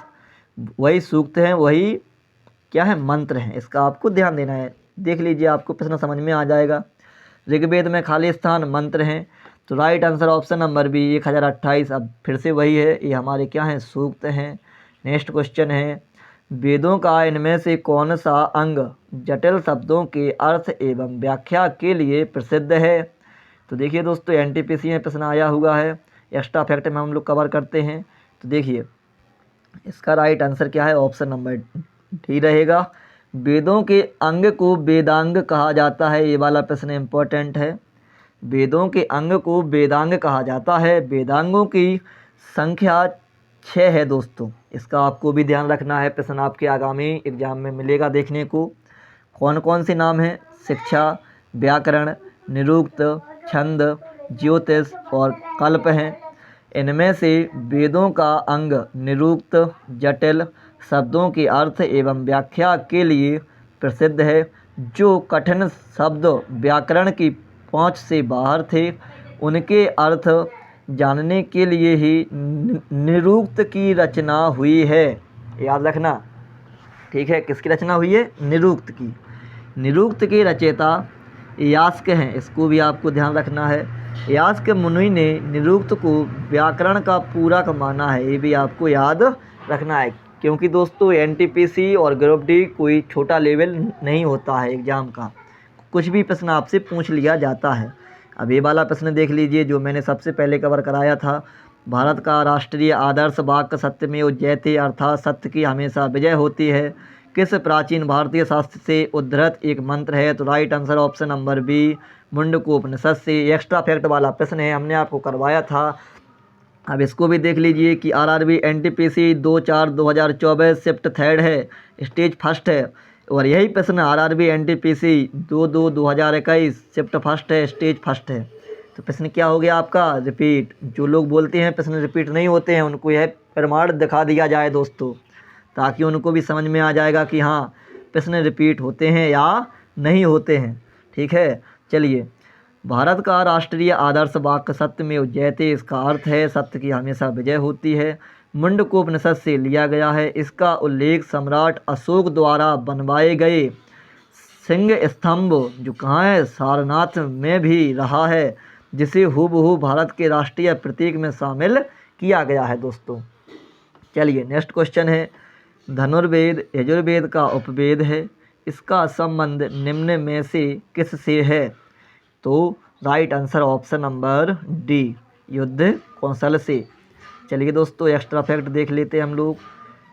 वही सूक्त हैं, वही क्या है? मंत्र हैं। इसका आपको ध्यान देना है। देख लीजिए, आपको प्रश्न समझ में आ जाएगा। ऋग्वेद में खाली स्थान मंत्र हैं। तो right answer option number B 1028। अब फिर से वही है, ये हमारे क्या हैं? सूक्त हैं। नेक्स्ट क्वेश्चन है, वेदों का इनमें से कौन सा अंग जटिल शब्दों के अर्थ एवं व्याख्या के लिए प्रसिद्ध है? तो देखिए दोस्तों, एनटीपीसी में प्रश्न आया हुआ है, एक्स्ट्रा फैक्ट में हम लोग कवर करते हैं। तो देखिए इसका राइट आंसर क्या है? ऑप्शन नंबर डी रहेगा। वेदों के अंग को वेदांग कहा जाता है। ये वाला प्रश्न इम्पोर्टेंट है। वेदों के अंग को वेदांग कहा जाता है। वेदांगों की संख्या 6 है दोस्तों। इसका आपको भी ध्यान रखना है। प्रश्न आपके आगामी एग्जाम में मिलेगा देखने को। कौन कौन से नाम हैं? शिक्षा, व्याकरण, निरुक्त, छंद, ज्योतिष और कल्प हैं। इनमें से वेदों का अंग निरुक्त जटिल शब्दों के अर्थ एवं व्याख्या के लिए प्रसिद्ध है। जो कठिन शब्द व्याकरण की पहुंच से बाहर थे, उनके अर्थ जानने के लिए ही निरुक्त की रचना हुई है। याद रखना, ठीक है? किसकी रचना हुई है? निरुक्त की। निरुक्त के रचयिता यास्क हैं। इसको भी आपको ध्यान रखना है। यास्क मुनि ने निरुक्त को व्याकरण का पूरक माना है। ये भी आपको याद रखना है, क्योंकि दोस्तों एनटीपीसी और ग्रुप डी कोई छोटा लेवल नहीं होता है एग्ज़ाम का। कुछ भी प्रश्न आपसे पूछ लिया जाता है। अब ये वाला प्रश्न देख लीजिए, जो मैंने सबसे पहले कवर कराया था। भारत का राष्ट्रीय आदर्श वाक्य सत्यमेव जयते, अर्थात सत्य की हमेशा विजय होती है, किस प्राचीन भारतीय शास्त्र से उद्धृत एक मंत्र है? तो right answer option number B Mundakopanishad से। एक्स्ट्रा फैक्ट वाला प्रश्न है, हमने आपको करवाया था। अब इसको भी देख लीजिए कि आरआरबी एनटीपीसी 2/4/2024 शिफ्ट 3rd है, स्टेज 1 है। और यही प्रश्न आरआरबी एनटीपीसी 2/2/2021 शिफ्ट 1 है, स्टेज 1 है। तो प्रश्न क्या हो गया आपका? रिपीट। जो लोग बोलते हैं प्रश्न रिपीट नहीं होते हैं, उनको यह प्रमाण दिखा दिया जाए दोस्तों, ताकि उनको भी समझ में आ जाएगा कि हाँ प्रश्न रिपीट होते हैं या नहीं होते हैं। ठीक है, चलिए। भारत का राष्ट्रीय आदर्श वाक्य सत्यमेव जयते, इसका अर्थ है सत्य की हमेशा विजय होती है। मुंडकोपनिषद से लिया गया है। इसका उल्लेख सम्राट अशोक द्वारा बनवाए गए सिंह स्तंभ, जो कहाँ है? सारनाथ में भी रहा है, जिसे हूबहू भारत के राष्ट्रीय प्रतीक में शामिल किया गया है दोस्तों। चलिए नेक्स्ट क्वेश्चन है, धनुर्वेद यजुर्वेद का उपवेद है। इसका संबंध निम्न में से किससे है? तो right answer option number D युद्ध कौशल से। चलिए दोस्तों, एक्स्ट्रा फैक्ट देख लेते हैं हम लोग।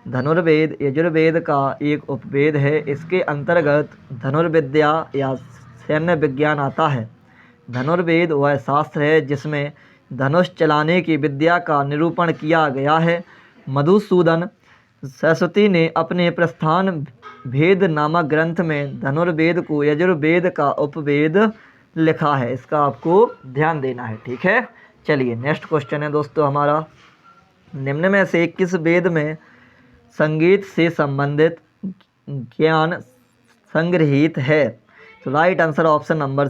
धनुर्वेद यजुर्वेद का एक उपवेद है। इसके अंतर्गत धनुर्विद्या या सैन्य विज्ञान आता है। धनुर्वेद वह शास्त्र है जिसमें धनुष चलाने की विद्या का निरूपण किया गया है। मधुसूदन सरस्वती ने अपने प्रस्थान भेद नामक ग्रंथ में धनुर्वेद को यजुर्वेद का उपवेद लिखा है। इसका आपको ध्यान देना है, ठीक है। चलिए नेक्स्ट क्वेश्चन है दोस्तों हमारा, निम्न में से किस वेद में संगीत से संबंधित ज्ञान संग्रहित है? तो right answer option number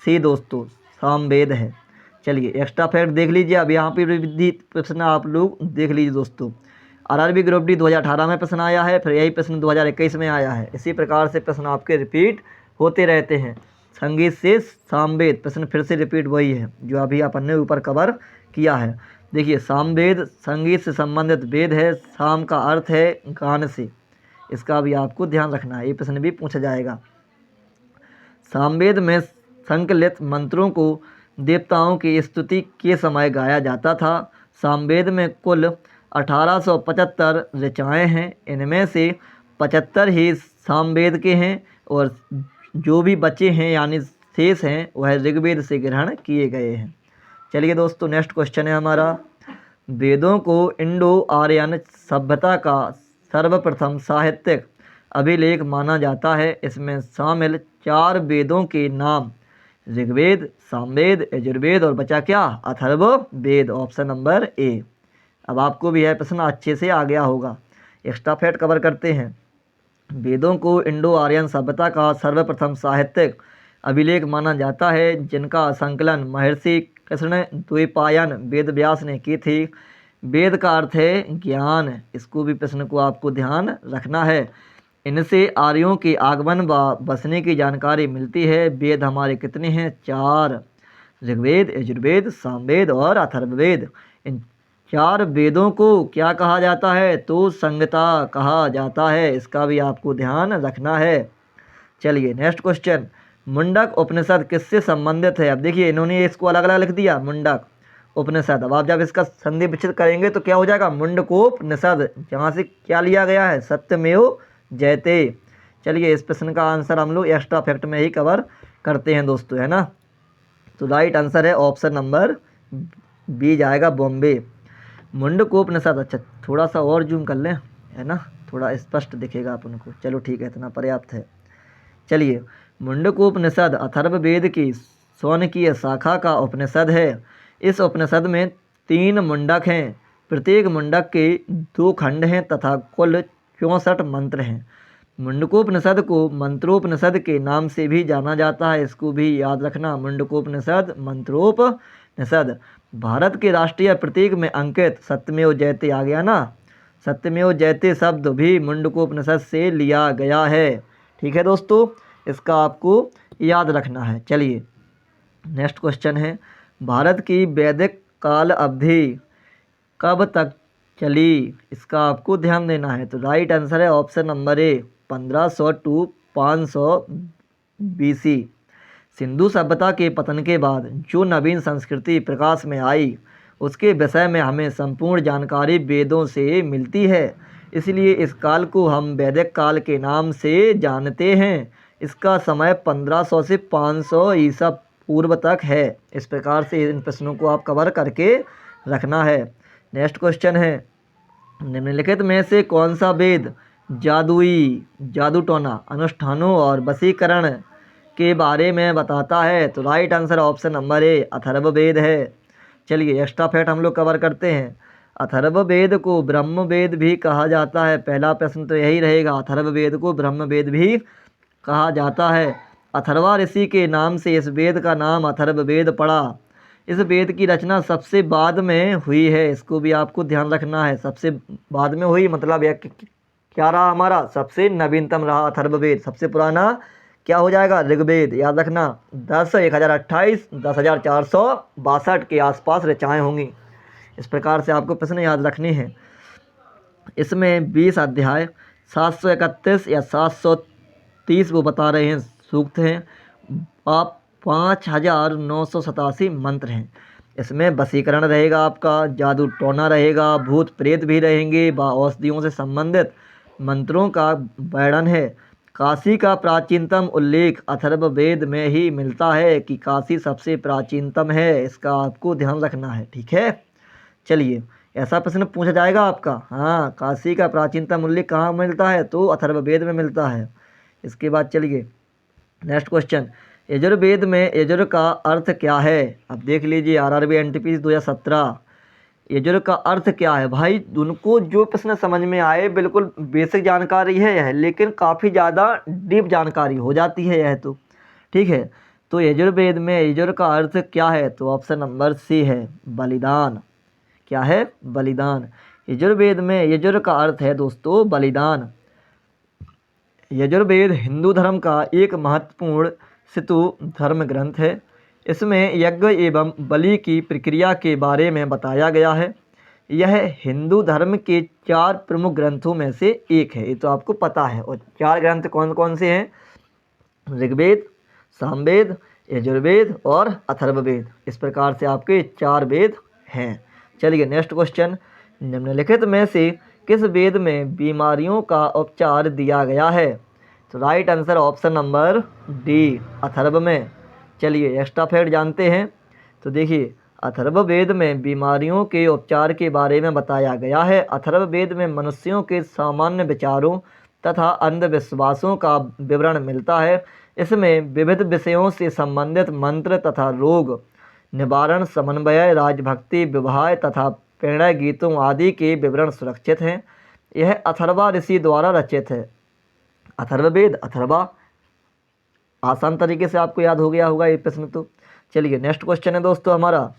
C दोस्तों, सामवेद है। चलिए एक्स्ट्रा फैक्ट देख लीजिए, अब यहाँ पे भी प्रश्न आप लोग देख लीजिए दोस्तों। आरआरबी ग्रुप डी 2018 में प्रश्न आया है, फिर यही प्रश्न 2021 में आया है। इसी प्रकार से प्रश्न आपके रिपीट होते रहते हैं। संगीत से सामवेद प्रश्न फिर से रिपीट वही है जो अभी अपन ने ऊपर कवर किया है। देखिए सामवेद संगीत से संबंधित वेद है, साम का अर्थ है गान से, इसका भी आपको ध्यान रखना है, ये प्रश्न भी पूछा जाएगा। सामवेद में संकलित मंत्रों को देवताओं की स्तुति के समय गाया जाता था। सामवेद में कुल 1875 ऋचाएँ हैं, इनमें से 75 ही सामवेद के हैं और जो भी बचे हैं यानी शेष हैं वह ऋग्वेद से ग्रहण किए गए हैं। चलिए दोस्तों नेक्स्ट क्वेश्चन है हमारा, वेदों को इंडो आर्यन सभ्यता का सर्वप्रथम साहित्यिक अभिलेख माना जाता है। इसमें शामिल 4 वेदों के नाम ऋग्वेद, सामवेद, यजुर्वेद और बचा क्या? अथर्ववेद, ऑप्शन नंबर ए। अब आपको भी यह प्रश्न अच्छे से आ गया होगा। एक्स्ट्रा फैक्ट कवर करते हैं। वेदों को इंडो आर्यन सभ्यता का सर्वप्रथम साहित्यिक अभिलेख माना जाता है, जिनका संकलन महर्षि कृष्ण द्वैपायन वेद व्यास ने की थी। वेद का अर्थ है ज्ञान, इसको भी प्रश्न को आपको ध्यान रखना है। इनसे आर्यों के आगमन व बसने की जानकारी मिलती है। वेद हमारे कितने हैं? 4, ऋग्वेद, यजुर्वेद, सामवेद और अथर्ववेद। इन 4 वेदों को क्या कहा जाता है? तो संहिता कहा जाता है, इसका भी आपको ध्यान रखना है। चलिए नेक्स्ट क्वेश्चन, मुंडक उपनिषद किससे संबंधित है? अब देखिए इन्होंने इसको अलग अलग लिख दिया, मुंडक उपनिषद। अब आप जब इसका संधि विच्छेद करेंगे तो क्या हो जाएगा? मुंडकोपनिषद, जहाँ से क्या लिया गया है? सत्यमेव जयते। चलिए इस प्रश्न का आंसर हम लोग एक्स्ट्रा फैक्ट में ही कवर करते हैं दोस्तों, है ना। तो राइट आंसर है ऑप्शन नंबर बी जाएगा, बॉम्बे। मुंडकोपनिषद, अच्छा थोड़ा सा और जूम कर लें, है ना, थोड़ा स्पष्ट दिखेगा अपन को। चलो ठीक है, इतना पर्याप्त है। चलिए मुंडकोपनिषद अथर्ववेद की शौनकीय शाखा का उपनिषद है। इस उपनिषद में 3 मुंडक हैं, प्रत्येक मुंडक के 2 खंड हैं तथा कुल 64 मंत्र हैं। मुंडकोपनिषद को मंत्रोपनिषद के नाम से भी जाना जाता है, इसको भी याद रखना, मुंडकोपनिषद, मंत्रोपनिषद। भारत के राष्ट्रीय प्रतीक में अंकित सत्यमेव जयते आ गया ना, सत्यमेव जयते शब्द भी मुंडकोपनिषद से लिया गया है। ठीक है दोस्तों, इसका आपको याद रखना है। चलिए नेक्स्ट क्वेश्चन है, भारत की वैदिक काल अवधि कब तक चली? इसका आपको ध्यान देना है। तो राइट आंसर है option number A, 1500 to 500 BC। Sindhu सभ्यता के पतन के बाद जो नवीन संस्कृति प्रकाश में आई उसके विषय में हमें संपूर्ण जानकारी वेदों से मिलती है, इसलिए इस काल को हम वैदिक काल के नाम से जानते हैं। इसका समय 1500 से 500 ईसा पूर्व तक है। इस प्रकार से इन प्रश्नों को आप कवर करके रखना है। नेक्स्ट क्वेश्चन है, निम्नलिखित में से कौन सा वेद जादू टोना, अनुष्ठानों और वशीकरण के बारे में बताता है? तो राइट आंसर ऑप्शन नंबर ए, अथर्ववेद है। चलिए एक्स्ट्रा फैक्ट हम लोग कवर करते हैं। अथर्ववेद को ब्रह्मवेद भी कहा जाता है। पहला प्रश्न तो यही रहेगा, अथर्ववेद को ब्रह्मवेद भी कहा जाता है। अथर्वा ऋषि के नाम से इस वेद का नाम अथर्ववेद पड़ा। इस वेद की रचना सबसे बाद में हुई है, इसको भी आपको ध्यान रखना है। सबसे बाद में हुई मतलब यह क्या रहा? हमारा सबसे नवीनतम रहा अथर्ववेद। सबसे पुराना क्या हो जाएगा? ऋग्वेद। याद रखना 10,028, 10,462 के आसपास ऋचाएँ होंगी। इस प्रकार से आपको प्रश्न याद रखने हैं। इसमें 20 अध्याय, 731 या 730 वो बता रहे हैं सूक्त हैं, आप 5,987 मंत्र हैं। इसमें वशीकरण रहेगा, आपका जादू टोना रहेगा, भूत प्रेत भी रहेंगे, व औषधियों से संबंधित मंत्रों का वर्णन है। काशी का प्राचीनतम उल्लेख अथर्ववेद में ही मिलता है कि काशी सबसे प्राचीनतम है, इसका आपको ध्यान रखना है। ठीक है, चलिए ऐसा प्रश्न पूछा जाएगा आपका। हाँ, काशी का प्राचीनतम उल्लेख कहाँ मिलता है? तो अथर्ववेद में मिलता है। इसके बाद चलिए नेक्स्ट क्वेश्चन, यजुर्वेद में यजुर का अर्थ क्या है? अब देख लीजिए आरआरबी एनटीपीसी 2017, यजुर का अर्थ क्या है? भाई उनको जो प्रश्न समझ में आए, बिल्कुल बेसिक जानकारी है यह, लेकिन काफ़ी ज़्यादा डीप जानकारी हो जाती है यह तो। ठीक है, तो यजुर्वेद में यजुर का अर्थ क्या है? तो ऑप्शन नंबर सी है, बलिदान। क्या है? बलिदान। यजुर्वेद में यजुर का अर्थ है दोस्तों बलिदान। यजुर्वेद हिंदू धर्म का एक महत्वपूर्ण सितु धर्म ग्रंथ है। इसमें यज्ञ एवं बलि की प्रक्रिया के बारे में बताया गया है। यह हिंदू धर्म के 4 प्रमुख ग्रंथों में से एक है, ये तो आपको पता है। और 4 ग्रंथ कौन कौन से हैं? ऋग्वेद, सामवेद, यजुर्वेद और अथर्ववेद। इस प्रकार से आपके 4 वेद हैं। चलिए नेक्स्ट क्वेश्चन, निम्नलिखित में से किस वेद में बीमारियों का उपचार दिया गया है? तो right answer option number D, Atharva में। चलिए एक्स्ट्रा फैक्ट जानते हैं। तो देखिए अथर्ववेद में बीमारियों के उपचार के बारे में बताया गया है। अथर्ववेद में मनुष्यों के सामान्य विचारों तथा अंधविश्वासों का विवरण मिलता है। इसमें विविध विषयों से संबंधित मंत्र तथा रोग निवारण, समन्वय, राजभक्ति, विवाह तथा प्रेरणा गीतों आदि के विवरण सुरक्षित हैं। यह अथर्वा ऋषि द्वारा रचित है। अथर्ववेद, अथर्वा, आसान तरीके से आपको याद हो गया होगा ये प्रश्न तो। चलिए नेक्स्ट क्वेश्चन है दोस्तों हमारा,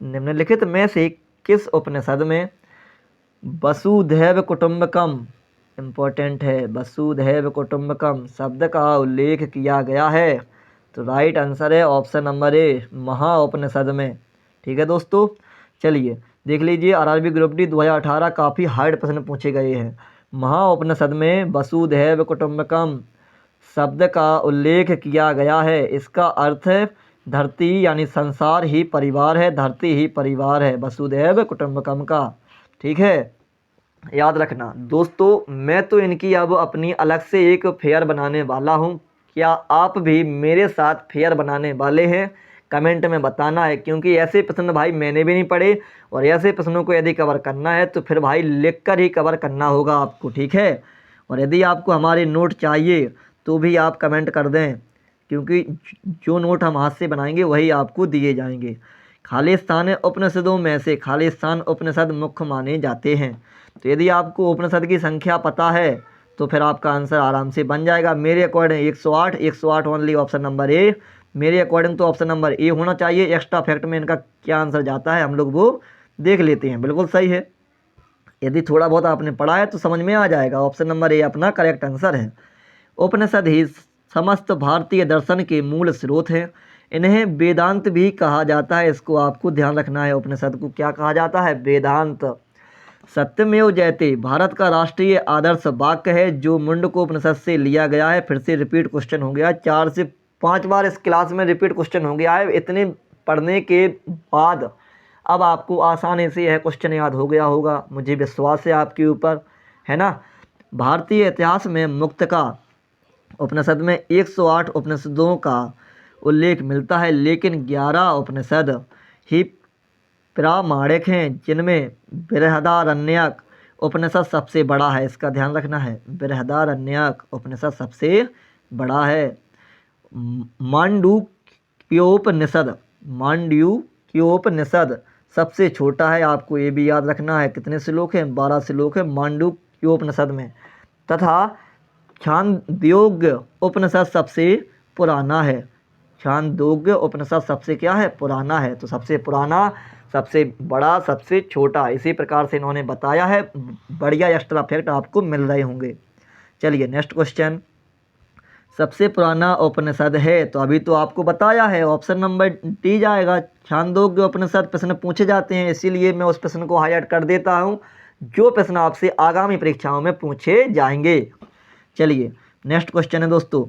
निम्नलिखित में से किस उपनिषद में वसुधैव कुटुंबकम, इम्पोर्टेंट है, वसुधैव कुटुंबकम शब्द का उल्लेख किया गया है? तो राइट आंसर है ऑप्शन नंबर ए, महा उपनिषद में। ठीक है दोस्तों, चलिए देख लीजिए आरआरबी ग्रुप डी 2018 काफ़ी हार्ड प्रश्न पूछे गए हैं। महा उपनिषद में वसुधैव कुटुंबकम शब्द का उल्लेख किया गया है। इसका अर्थ धरती यानी संसार ही परिवार है, धरती ही परिवार है, वसुधैव कुटुंबकम का। ठीक है, याद रखना दोस्तों। मैं तो इनकी अब अपनी अलग से एक फेयर बनाने वाला हूँ। क्या आप भी मेरे साथ फेयर बनाने वाले हैं? कमेंट में बताना है, क्योंकि ऐसे प्रश्न भाई मैंने भी नहीं पढ़े, और ऐसे प्रश्नों को यदि कवर करना है तो फिर भाई लिख कर ही कवर करना होगा आपको। ठीक है, और यदि आपको हमारे नोट चाहिए तो भी आप कमेंट कर दें, क्योंकि जो नोट हम हाथ से बनाएंगे वही आपको दिए जाएंगे। खालिस्तान उपनिषदों में से खालिस्तान उपनिषद मुख्य माने जाते हैं। तो यदि आपको उपनिषद की संख्या पता है तो फिर आपका आंसर आराम से बन जाएगा। मेरे अकॉर्डिंग 108 ओनली, ऑप्शन नंबर ए। मेरे अकॉर्डिंग तो ऑप्शन नंबर ए होना चाहिए। एक्स्ट्रा फैक्ट में इनका क्या आंसर जाता है हम लोग वो देख लेते हैं। बिल्कुल सही है, यदि थोड़ा बहुत आपने पढ़ा है तो समझ में आ जाएगा। ऑप्शन नंबर ए अपना करेक्ट आंसर है। उपनिषद ही समस्त भारतीय दर्शन के मूल स्रोत हैं। इन्हें वेदांत भी कहा जाता है, इसको आपको ध्यान रखना है। उपनिषद को क्या कहा जाता है? वेदांत। सत्यमेव जयते भारत का राष्ट्रीय आदर्श वाक्य है, जो मुंडको उपनिषद से लिया गया है। फिर से रिपीट क्वेश्चन हो गया, 4 से 5 बार इस क्लास में रिपीट क्वेश्चन हो गया है। इतने पढ़ने के बाद अब आपको आसानी से यह क्वेश्चन याद हो गया होगा, मुझे विश्वास है आपके ऊपर, है ना। भारतीय इतिहास में मुक्तका उपनिषद में 108 उपनिषदों का उल्लेख मिलता है, लेकिन 11 उपनिषद ही प्रामाणिक हैं, जिनमें बृहदारण्यक उपनिषद सबसे बड़ा है। इसका ध्यान रखना है, बृहदारण्यक उपनिषद सबसे बड़ा है। मांडुक्योपनिषद सबसे छोटा है, आपको ये भी याद रखना है। कितने श्लोक हैं? 12 श्लोक है मांडुक्योपनिषद में। तथा छांदोग्य उपनिषद सबसे पुराना है। छांदोग्य उपनिषद सबसे क्या है? पुराना है। तो सबसे पुराना, सबसे बड़ा, सबसे छोटा, इसी प्रकार से इन्होंने बताया है। बढ़िया एक्स्ट्रा फैक्ट आपको मिल रहे होंगे। चलिए नेक्स्ट क्वेश्चन, सबसे पुराना उपनिषद है, तो अभी तो आपको बताया है, ऑप्शन नंबर डी जाएगा, छांदोग्य उपनिषद। प्रश्न पूछे जाते हैं, इसीलिए मैं उस प्रश्न को हाईलाइट कर देता हूँ, जो प्रश्न आपसे आगामी परीक्षाओं में पूछे जाएंगे। चलिए नेक्स्ट क्वेश्चन है दोस्तों,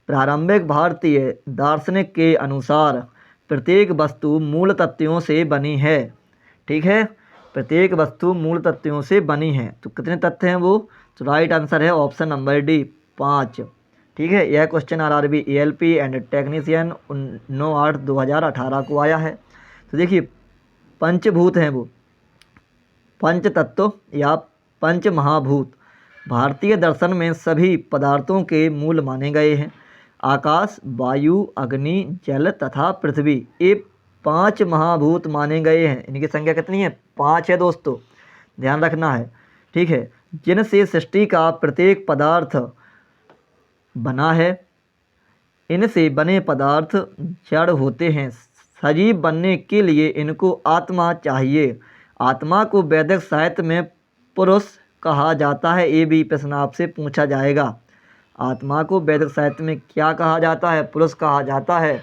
प्रारंभिक भारतीय दार्शनिक के अनुसार प्रत्येक वस्तु मूल तत्वों से बनी है। ठीक है, प्रत्येक वस्तु मूल तत्वों से बनी है। तो कितने तत्व हैं वो? तो राइट आंसर है ऑप्शन नंबर डी, 5। ठीक है, यह question RRB ALP and technician 9/8/2018 को आया है। तो देखिए पंचभूत हैं वो, पंच तत्व या पंच महाभूत भारतीय दर्शन में सभी पदार्थों के मूल माने गए हैं। आकाश, वायु, अग्नि, जल तथा पृथ्वी ये 5 महाभूत माने गए हैं। इनकी संख्या कितनी है? 5 है दोस्तों, ध्यान रखना है। ठीक है, जिनसे सृष्टि का प्रत्येक पदार्थ बना है। इनसे बने पदार्थ जड़ होते हैं। सजीव बनने के लिए इनको आत्मा चाहिए। आत्मा को वैदिक साहित्य में पुरुष कहा जाता है। ये भी प्रश्न आपसे पूछा जाएगा। आत्मा को वैदिक साहित्य में क्या कहा जाता है? पुरुष कहा जाता है।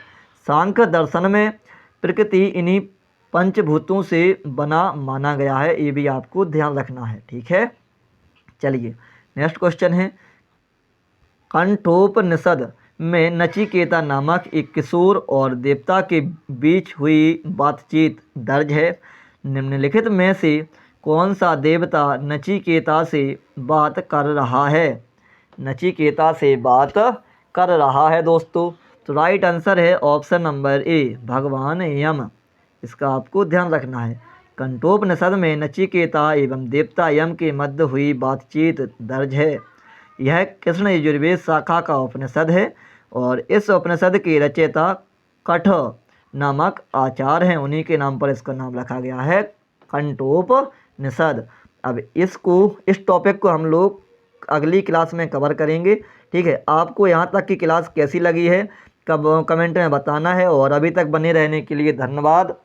सांख्य दर्शन में प्रकृति इन्हीं पंचभूतों से बना माना गया है। ये भी आपको ध्यान रखना है। ठीक है, चलिए नेक्स्ट क्वेश्चन है, कंठोपनिषद में नचिकेता नामक एक किशोर और देवता के बीच हुई बातचीत दर्ज है। निम्नलिखित में से कौन सा देवता नचिकेता से बात कर रहा है? नचिकेता से बात कर रहा है दोस्तों। तो राइट आंसर है ऑप्शन नंबर ए, भगवान यम। इसका आपको ध्यान रखना है। कंठोपनिषद में नचिकेता एवं देवता यम के मध्य हुई बातचीत दर्ज है। यह कृष्ण यजुर्वेद शाखा का उपनिषद है और इस उपनिषद के रचयिता कठ नामक आचार्य हैं। उन्हीं के नाम पर इसका नाम रखा गया है कंठोपनिषद। अब इस टॉपिक को हम लोग अगली क्लास में कवर करेंगे। ठीक है, आपको यहाँ तक की क्लास कैसी लगी है कमेंट में बताना है। और अभी तक बने रहने के लिए धन्यवाद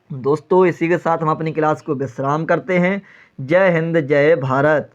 दोस्तों। इसी के साथ हम अपनी क्लास को विश्राम करते हैं। जय हिंद, जय भारत।